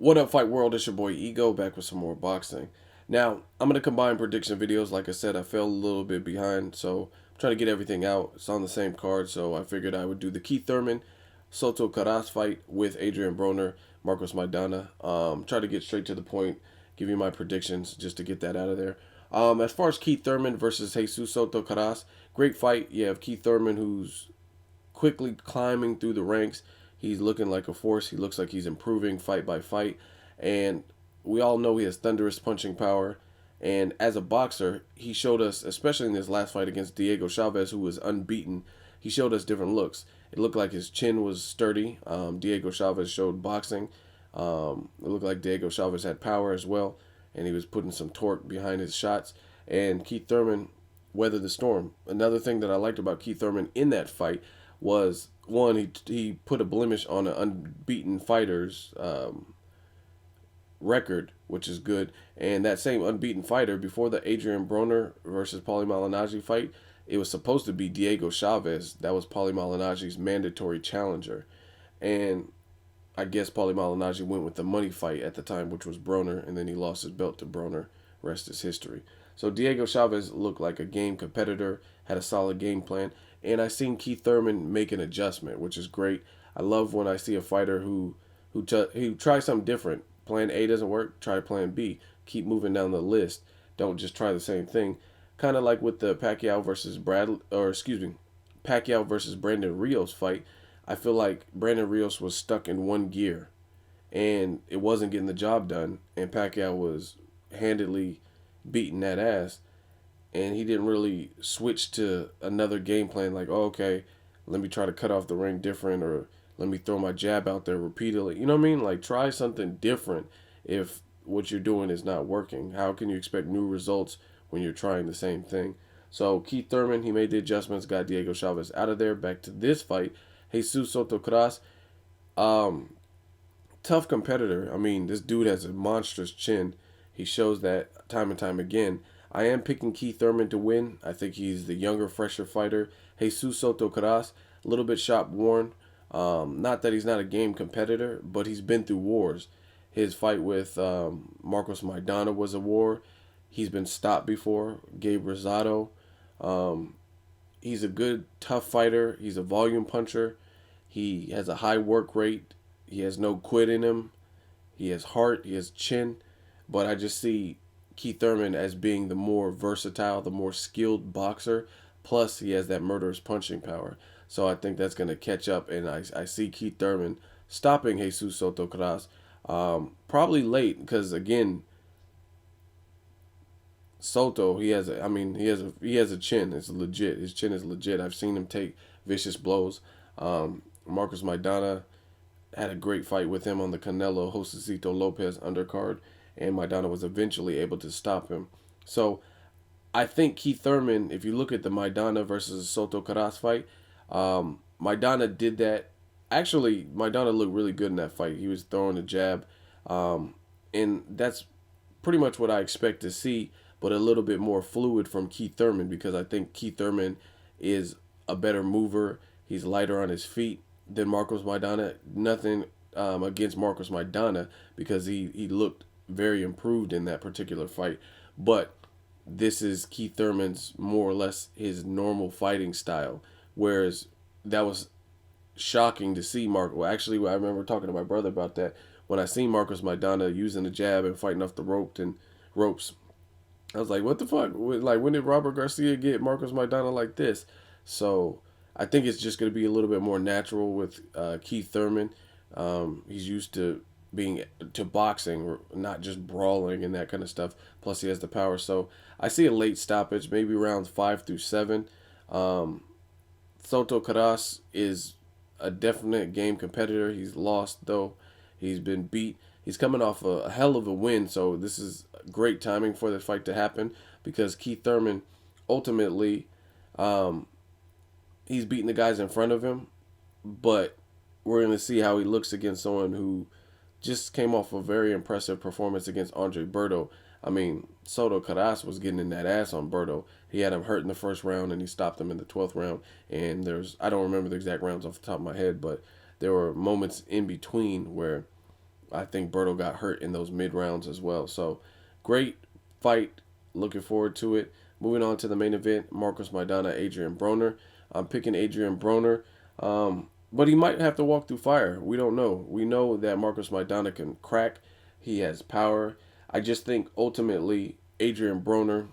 What up, Fight World? It's your boy Ego back with some more boxing. Now, I'm going to combine prediction videos. Like I said, I fell a little bit behind, so I'm trying to get everything out. It's on the same card, so I figured I would do the Keith Thurman, Soto Karass fight with Adrien Broner, Marcos Maidana. Try to get straight to the point, give you my predictions just to get that out of there. As far as Keith Thurman versus Jesus Soto Karass, great fight. You have Keith Thurman, who's quickly climbing through the ranks. He's looking like a force. He looks like he's improving fight by fight. And we all know he has thunderous punching power. And as a boxer, he showed us, especially in this last fight against Diego Chavez, who was unbeaten, he showed us different looks. It looked like his chin was sturdy. Diego Chavez showed boxing. It looked like Diego Chavez had power as well, and he was putting some torque behind his shots. And Keith Thurman weathered the storm. Another thing that I liked about Keith Thurman in that fight was one, he put a blemish on an unbeaten fighter's record, which is good. And that same unbeaten fighter before the Adrien Broner versus Paulie Malignaggi fight, it was supposed to be Diego Chavez. That was Paulie Malignaggi's mandatory challenger, and I guess Paulie Malignaggi went with the money fight at the time, which was Broner, and then he lost his belt to Broner. Rest is history. So Diego Chavez looked like a game competitor, had a solid game plan, and I seen Keith Thurman make an adjustment, which is great. I love when I see a fighter who tries something different. Plan A doesn't work, try plan B. Keep moving down the list. Don't just try the same thing. Kind of like with the Pacquiao versus Brandon Rios fight. I feel like Brandon Rios was stuck in one gear, and it wasn't getting the job done, and Pacquiao was handedly beating that ass, and he didn't really switch to another game plan like, oh, okay, let me try to cut off the ring different, or let me throw my jab out there repeatedly. You know what I mean? Like, try something different if what you're doing is not working. How can you expect new results when you're trying the same thing? So Keith Thurman, he made the adjustments, got Diego Chavez out of there. Back to this fight, Jesus Soto Karass, um, tough competitor. I mean, this dude has a monstrous chin. He shows that time and time again. I am picking Keith Thurman to win. I think he's the younger, fresher fighter. Jesus Soto Karass, a little bit shot worn. Not that he's not a game competitor, but he's been through wars. His fight with Marcos Maidana was a war. He's been stopped before. Gabe Rosado. Um, he's a good, tough fighter. He's a volume puncher. He has a high work rate. He has no quit in him. He has heart. He has chin. But I just see Keith Thurman as being the more versatile, the more skilled boxer. Plus, he has that murderous punching power. So I think that's going to catch up, and I see Keith Thurman stopping Jesus Soto Karass. Probably late because again, Soto, he has a chin. It's legit. His chin is legit. I've seen him take vicious blows. Marcos Maidana had a great fight with him on the Canelo Josecito Lopez undercard, and Maidana was eventually able to stop him. So I think Keith Thurman, if you look at the Maidana versus Soto Karass fight, Maidana did that. Actually, Maidana looked really good in that fight. He was throwing a jab, and that's pretty much what I expect to see, but a little bit more fluid from Keith Thurman because I think Keith Thurman is a better mover. He's lighter on his feet than Marcos Maidana. Nothing against Marcos Maidana because he looked very improved in that particular fight, but this is Keith Thurman's more or less his normal fighting style, whereas that was shocking to see Marco. Well, actually, I remember talking to my brother about that when I seen Marcos Maidana using the jab and fighting off the ropes. I was like, what the fuck? Like, when did Robert Garcia get Marcos Maidana like this? So I think it's just going to be a little bit more natural with Keith Thurman. He's used to boxing, not just brawling and that kind of stuff. Plus, he has the power. So I see a late stoppage, maybe rounds 5 through 7. Soto Karass is a definite game competitor. He's lost, though. He's been beat. He's coming off a hell of a win, so this is great timing for the fight to happen because Keith Thurman, ultimately, he's beating the guys in front of him, but we're going to see how he looks against someone who just came off a very impressive performance against Andre Berto. I mean, Soto Karass was getting in that ass on Berto. He had him hurt in the first round, and he stopped him in the 12th round. And I don't remember the exact rounds off the top of my head, but there were moments in between where I think Berto got hurt in those mid rounds as well. So great fight. Looking forward to it. Moving on to the main event, Marcos Maidana, Adrien Broner. I'm picking Adrien Broner, but he might have to walk through fire. We don't know. We know that Marcos Maidana can crack. He has power. I just think ultimately Adrien Broner,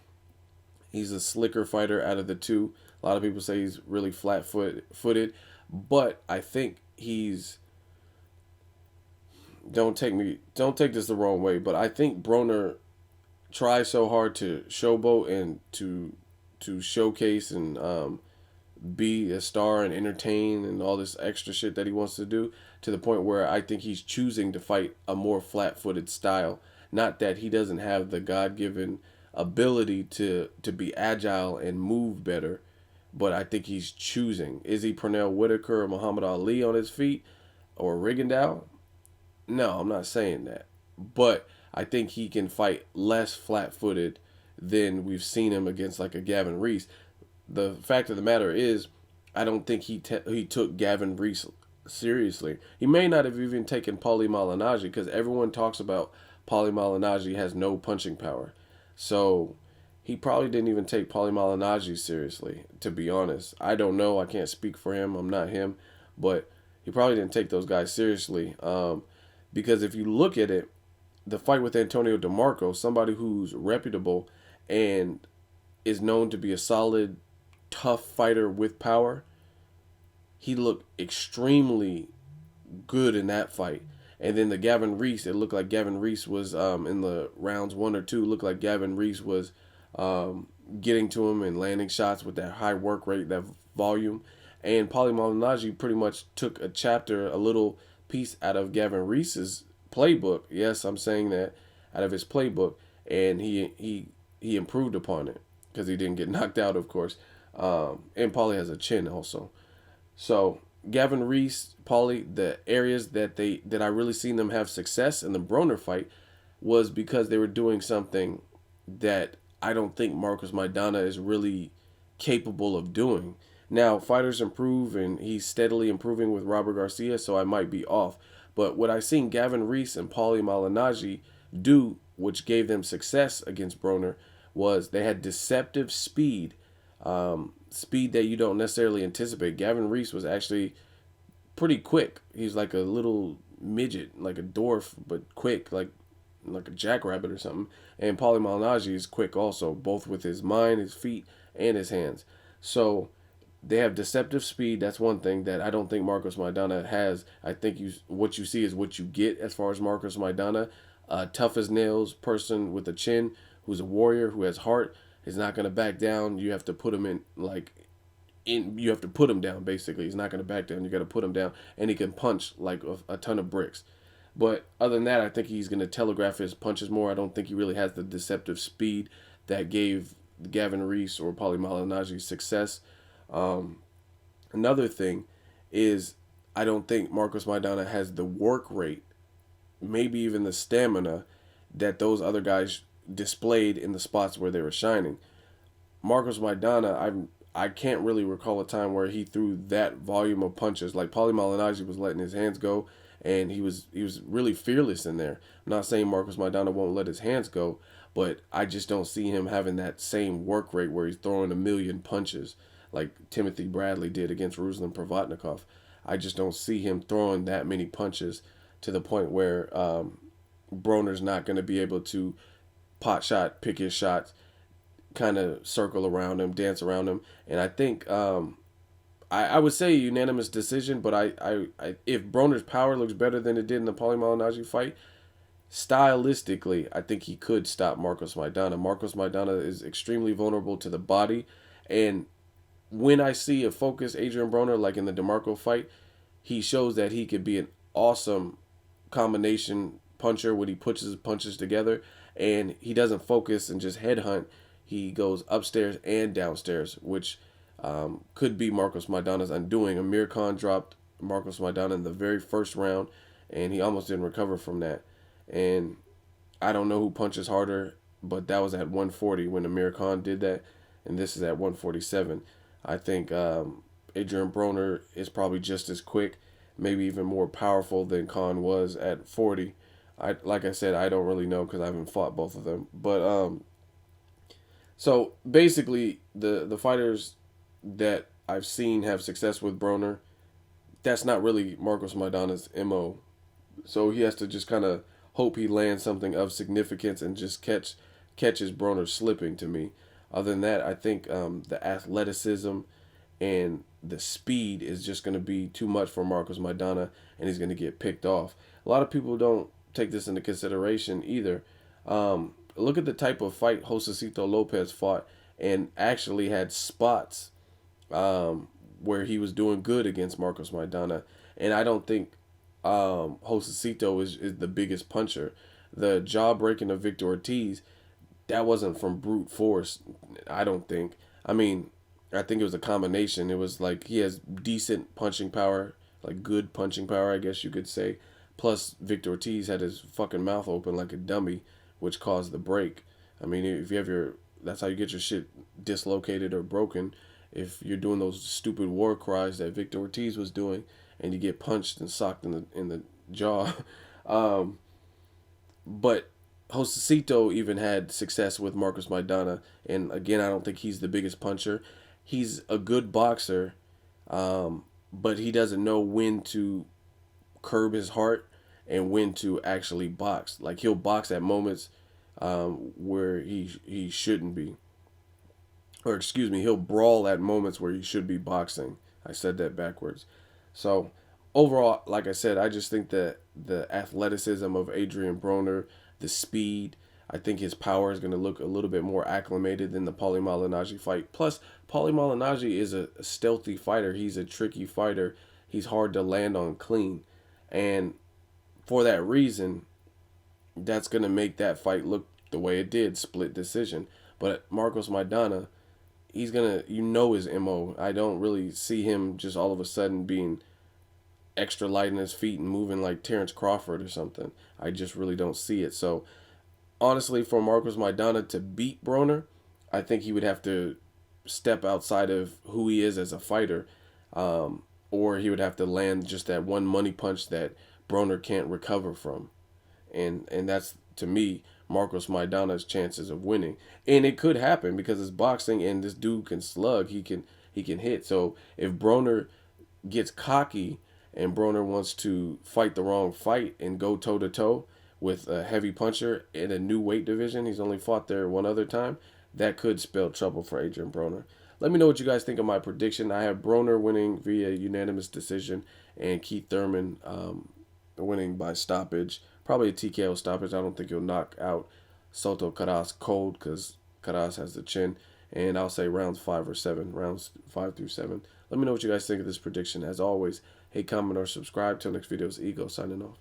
he's a slicker fighter out of the two. A lot of people say he's really footed, but I think he's don't take this the wrong way, but I think Broner tries so hard to showboat and to showcase and be a star and entertain and all this extra shit that he wants to do, to the point where I think he's choosing to fight a more flat-footed style. Not that he doesn't have the God-given ability to be agile and move better, but I think he's choosing. Is he Pernell Whitaker or Muhammad Ali on his feet or Rigondeaux? No, I'm not saying that. But I think he can fight less flat-footed than we've seen him against like a Gavin Reese. The fact of the matter is, I don't think he took Gavin Reese seriously. He may not have even taken Paulie Malignaggi, because everyone talks about Paulie Malignaggi has no punching power. So he probably didn't even take Paulie Malignaggi seriously, to be honest. I don't know. I can't speak for him. I'm not him. But he probably didn't take those guys seriously. Because if you look at it, the fight with Antonio DeMarco, somebody who's reputable and is known to be a solid, tough fighter with power, he looked extremely good in that fight. And then the Gavin Reese, it looked like Gavin Reese was in the rounds 1 or 2, looked like Gavin Reese was getting to him and landing shots with that high work rate, that volume. And Paulie Malignaggi pretty much took a chapter, a little piece out of Gavin Reese's playbook. Yes, I'm saying that, out of his playbook, and he improved upon it because he didn't get knocked out, of course. And Paulie has a chin also. So Gavin Reese, Paulie, the areas that I really seen them have success in the Broner fight was because they were doing something that I don't think Marcos Maidana is really capable of doing. Now, fighters improve, and he's steadily improving with Robert Garcia, so I might be off. But what I seen Gavin Reese and Paulie Malignaggi do, which gave them success against Broner, was they had deceptive speed, speed that you don't necessarily anticipate. Gavin Reese was actually pretty quick. He's like a little midget, like a dwarf, but quick, like a jackrabbit or something. And Paulie Malignaggi is quick also, both with his mind, his feet, and his hands. So they have deceptive speed. That's one thing that I don't think Marcos Maidana has. I think what you see is what you get as far as Marcos Maidana. Tough as nails person with a chin, who's a warrior, who has heart, is not going to back down. You have to put him you have to put him down, basically. He's not going to back down. You got to put him down. And he can punch like a ton of bricks. But other than that, I think he's going to telegraph his punches more. I don't think he really has the deceptive speed that gave Gavin Reese or Paulie Malignaggi success. Another thing is, I don't think Marcos Maidana has the work rate, maybe even the stamina, that those other guys displayed in the spots where they were shining. Marcos Maidana, I can't really recall a time where he threw that volume of punches. Like Paulie Malignaggi was letting his hands go, and he was really fearless in there. I'm not saying Marcos Maidana won't let his hands go, but I just don't see him having that same work rate where he's throwing a million punches like Timothy Bradley did against Ruslan Provodnikov. I just don't see him throwing that many punches to the point where Broner's not going to be able to pick his shots, kind of circle around him, dance around him. And I think I would say unanimous decision, but I if Broner's power looks better than it did in the Paulie Malignaggi fight, stylistically, I think he could stop Marcos Maidana. Marcos Maidana is extremely vulnerable to the body, and when I see a focused Adrien Broner, like in the DeMarco fight, he shows that he could be an awesome combination puncher when he puts his punches together, and he doesn't focus and just headhunt. He goes upstairs and downstairs, which could be Marcos Maidana's undoing. Amir Khan dropped Marcos Maidana in the very first round, and he almost didn't recover from that. And I don't know who punches harder, but that was at 140 when Amir Khan did that, and this is at 147. I think Adrien Broner is probably just as quick, maybe even more powerful than Khan was at 40. Like I said, I don't really know because I haven't fought both of them. But so basically, the fighters that I've seen have success with Broner, that's not really Marcos Maidana's mo. So he has to just kind of hope he lands something of significance and just catches Broner slipping. To me, other than that, I think the athleticism and the speed is just going to be too much for Marcos Maidana, and he's going to get picked off. A lot of people don't take this into consideration either. Look at the type of fight Josecito Lopez fought, and actually had spots where he was doing good against Marcos Maidana, and I don't think Josecito is the biggest puncher. The jaw breaking of Victor Ortiz, that wasn't from brute force. I don't think. I mean, I think it was a combination. It was like he has decent punching power, like good punching power, I guess you could say. Plus, Victor Ortiz had his fucking mouth open like a dummy, which caused the break. I mean, if you have that's how you get your shit dislocated or broken. If you're doing those stupid war cries that Victor Ortiz was doing, and you get punched and socked in the jaw. um, but Josecito even had success with Marcos Maidana, and again, I don't think he's the biggest puncher. He's a good boxer, but he doesn't know when to curb his heart and when to actually box. Like he'll box at moments where he shouldn't be, or excuse me, he'll brawl at moments where he should be boxing. I said that backwards. So overall, like I said, I just think that the athleticism of Adrien Broner, the speed, I think his power is going to look a little bit more acclimated than the Paulie Malignaggi fight. Plus, Paulie Malignaggi is a stealthy fighter. He's a tricky fighter. He's hard to land on clean. And for that reason, that's going to make that fight look the way it did, split decision. But Marcos Maidana, he's going to, his MO. I don't really see him just all of a sudden being extra light in his feet and moving like Terrence Crawford or something. I just really don't see it. So, honestly, for Marcos Maidana to beat Broner, I think he would have to step outside of who he is as a fighter, or he would have to land just that one money punch that Broner can't recover from, and that's to me Marcos Maidana's chances of winning. And it could happen because it's boxing and this dude can slug. He can hit. So if Broner gets cocky and Broner wants to fight the wrong fight and go toe to toe with a heavy puncher in a new weight division, he's only fought there one other time, that could spell trouble for Adrien Broner. Let me know what you guys think of my prediction. I have Broner winning via unanimous decision and Keith Thurman winning by stoppage. Probably a TKO stoppage. I don't think he'll knock out Soto Karass cold because Karass has the chin. And I'll say rounds 5 or 7. Rounds 5 through 7. Let me know what you guys think of this prediction. As always, hey, comment or subscribe. Till next video, it's Ego signing off.